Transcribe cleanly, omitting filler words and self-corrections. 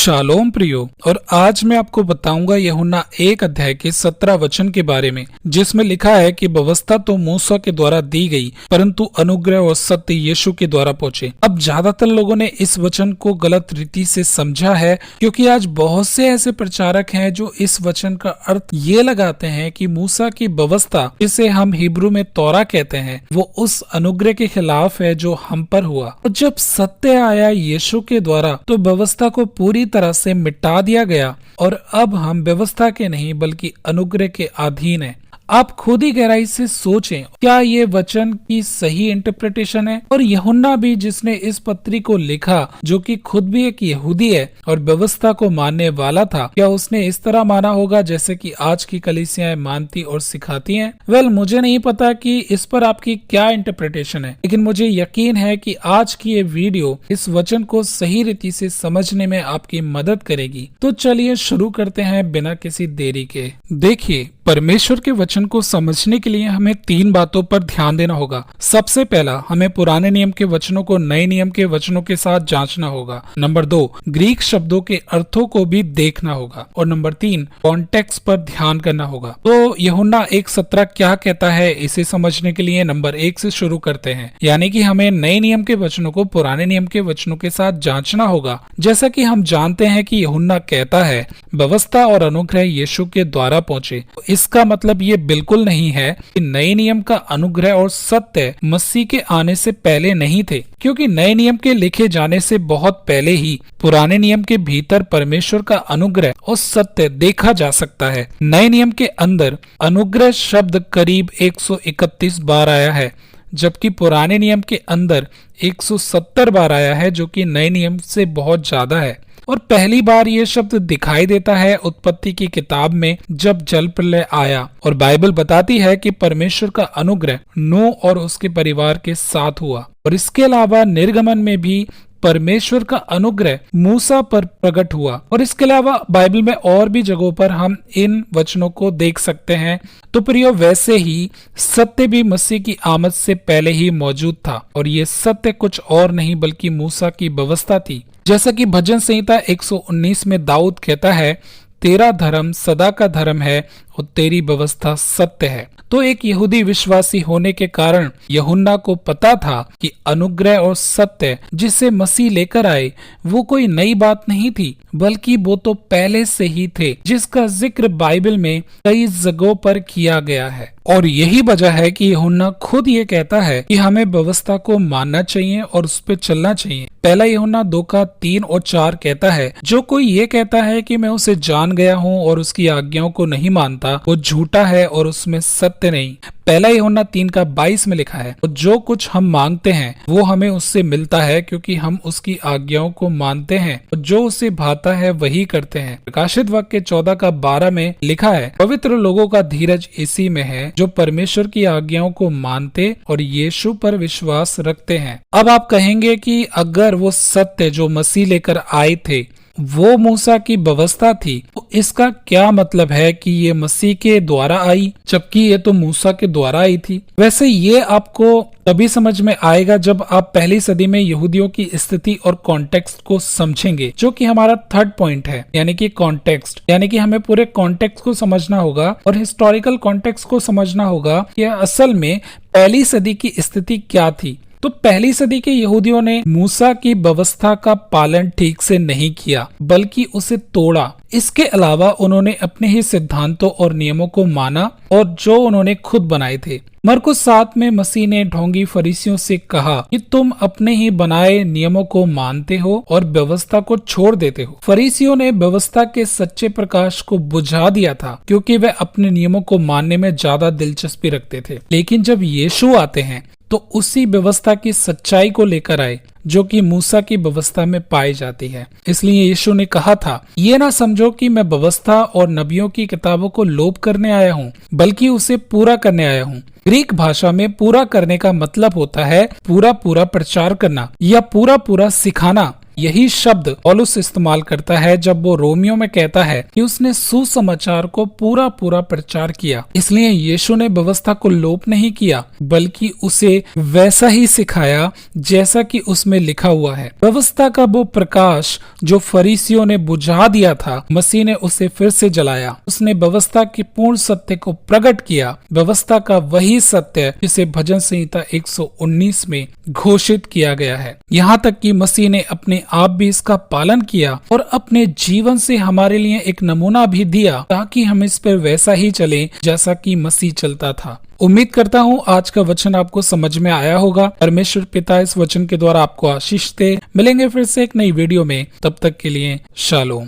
Shalom प्रियो। और आज मैं आपको बताऊंगा यूहन्ना 1 अध्याय के 17 वचन के बारे में, जिसमें लिखा है कि व्यवस्था तो मूसा के द्वारा दी गई, परंतु अनुग्रह और सत्य यीशु के द्वारा पहुंचे। अब ज्यादातर लोगों ने इस वचन को गलत रीति से समझा है, क्योंकि आज बहुत से ऐसे प्रचारक हैं जो इस वचन का अर्थ ये लगाते हैं कि मूसा की व्यवस्था, जिसे हम हिब्रू में तौरा कहते हैं, वो उस अनुग्रह के खिलाफ है जो हम पर हुआ। और जब सत्य आया यीशु के द्वारा, तो व्यवस्था को पूरी तरह से मिटा दिया गया और अब हम व्यवस्था के नहीं बल्कि अनुग्रह के अधीन हैं। आप खुद ही गहराई से सोचें, क्या ये वचन की सही इंटरप्रिटेशन है? और यूहन्ना भी, जिसने इस पत्री को लिखा, जो कि खुद भी एक यहूदी है और व्यवस्था को मानने वाला था, क्या उसने इस तरह माना होगा जैसे कि आज की कलीसियाएं मानती और सिखाती हैं? वेल, मुझे नहीं पता कि इस पर आपकी क्या इंटरप्रिटेशन है, लेकिन मुझे यकीन है कि आज की ये वीडियो इस वचन को सही रीति से समझने में आपकी मदद करेगी। तो चलिए शुरू करते हैं बिना किसी देरी के। देखिए, परमेश्वर के वचन को समझने के लिए हमें 3 बातों पर ध्यान देना होगा। सबसे पहला, हमें पुराने नियम के वचनों को नए नियम के वचनों के साथ जांचना होगा। नंबर 2, ग्रीक शब्दों के अर्थों को भी देखना होगा। और नंबर 3, कॉन्टेक्स्ट पर ध्यान करना होगा। तो यूहन्ना 1:17 क्या कहता है, इसे समझने के लिए नंबर 1 से शुरू करते हैं। यानी कि हमें नए नियम के वचनों को पुराने नियम के वचनों के साथ जांचना होगा। जैसा कि हम जानते हैं कि यूहन्ना कहता है, व्यवस्था और अनुग्रह यीशु के द्वारा पहुंचे। इसका मतलब ये बिल्कुल नहीं है कि नए नियम का अनुग्रह और सत्य मसीह के आने से पहले नहीं थे, क्योंकि नए नियम के लिखे जाने से बहुत पहले ही पुराने नियम के भीतर परमेश्वर का अनुग्रह और सत्य देखा जा सकता है। नए नियम के अंदर अनुग्रह शब्द करीब 131 बार आया है, जबकि पुराने नियम के अंदर 170 बार आया है, जो कि नए नियम से बहुत ज्यादा है। और पहली बार ये शब्द दिखाई देता है उत्पत्ति की किताब में, जब जल प्रलय आया। और बाइबल बताती है कि परमेश्वर का अनुग्रह नूह और उसके परिवार के साथ हुआ। और इसके अलावा निर्गमन में भी परमेश्वर का अनुग्रह मूसा पर प्रकट हुआ। और इसके अलावा बाइबल में और भी जगहों पर हम इन वचनों को देख सकते हैं। तो प्रियो, वैसे ही सत्य भी मसीह की आमद से पहले ही मौजूद था, और ये सत्य कुछ और नहीं बल्कि मूसा की व्यवस्था थी। जैसा कि भजन संहिता 119 में दाऊद कहता है, तेरा धर्म सदा का धर्म है और तेरी व्यवस्था सत्य है। तो एक यहूदी विश्वासी होने के कारण यूहन्ना को पता था कि अनुग्रह और सत्य जिसे मसीह लेकर आए, वो कोई नई बात नहीं थी, बल्कि वो तो पहले से ही थे, जिसका जिक्र बाइबल में कई जगहों पर किया गया है। और यही वजह है कि यूहन्ना खुद ये कहता है कि हमें व्यवस्था को मानना चाहिए और उस पर चलना चाहिए। पहला यूहन्ना 2:3 और 4 कहता है, जो कोई ये कहता है कि मैं उसे जान गया हूँ और उसकी आज्ञाओं को नहीं मानता, वो झूठा है और उसमें सत्य नहीं। पहला यूहन्ना 3:22 में लिखा है, जो कुछ हम मांगते हैं वो हमें उससे मिलता है, क्योंकि हम उसकी आज्ञाओं को मानते हैं और जो उसे भाता है वही करते हैं। प्रकाशित वाक्य 14:12 में लिखा है, पवित्र लोगों का धीरज इसी में है जो परमेश्वर की आज्ञाओं को मानते और यीशु पर विश्वास रखते हैं। अब आप कहेंगे कि अगर वो सत्य जो मसीह लेकर आए थे वो मूसा की व्यवस्था थी, तो इसका क्या मतलब है कि ये मसीह के द्वारा आई, जबकि ये तो मूसा के द्वारा आई थी? वैसे ये आपको तभी समझ में आएगा जब आप पहली सदी में यहूदियों की स्थिति और कॉन्टेक्स्ट को समझेंगे, जो कि हमारा 3rd पॉइंट है, यानी कि कॉन्टेक्स्ट। यानी कि हमें पूरे कॉन्टेक्स्ट को समझना होगा और हिस्टोरिकल कॉन्टेक्स्ट को समझना होगा कि असल में पहली सदी की स्थिति क्या थी। तो पहली सदी के यहूदियों ने मूसा की व्यवस्था का पालन ठीक से नहीं किया, बल्कि उसे तोड़ा। इसके अलावा उन्होंने अपने ही सिद्धांतों और नियमों को माना, और जो उन्होंने खुद बनाए थे। मरकुस 7 में मसीह ने ढोंगी फरीसियों से कहा कि तुम अपने ही बनाए नियमों को मानते हो और व्यवस्था को छोड़ देते हो। फरीसियों ने व्यवस्था के सच्चे प्रकाश को बुझा दिया था, क्योंकि वे अपने नियमों को मानने में ज्यादा दिलचस्पी रखते थे। लेकिन जब यीशु आते हैं तो उसी व्यवस्था की सच्चाई को लेकर आए, जो कि मूसा की व्यवस्था में पाई जाती है। इसलिए यीशु ने कहा था, ये ना समझो कि मैं व्यवस्था और नबियों की किताबों को लोप करने आया हूँ, बल्कि उसे पूरा करने आया हूँ। ग्रीक भाषा में पूरा करने का मतलब होता है पूरा पूरा प्रचार करना या पूरा पूरा सिखाना। यही शब्द पौलुस इस्तेमाल करता है जब वो रोमियो में कहता है कि उसने सुसमाचार को पूरा पूरा प्रचार किया। इसलिए यीशु ने व्यवस्था को लोप नहीं किया, बल्कि उसे वैसा ही सिखाया जैसा कि उसमें लिखा हुआ है। व्यवस्था का वो प्रकाश जो फरीसियों ने बुझा दिया था, मसीह ने उसे फिर से जलाया। उसने व्यवस्था के पूर्ण सत्य को प्रकट किया, व्यवस्था का वही सत्य जिसे भजन संहिता 119 में घोषित किया गया है। यहाँ तक कि मसीह ने अपने आप भी इसका पालन किया और अपने जीवन से हमारे लिए एक नमूना भी दिया, ताकि हम इस पर वैसा ही चलें जैसा कि मसीह चलता था। उम्मीद करता हूँ आज का वचन आपको समझ में आया होगा। परमेश्वर पिता इस वचन के द्वारा आपको आशीष दे। मिलेंगे फिर से एक नई वीडियो में, तब तक के लिए शालोम।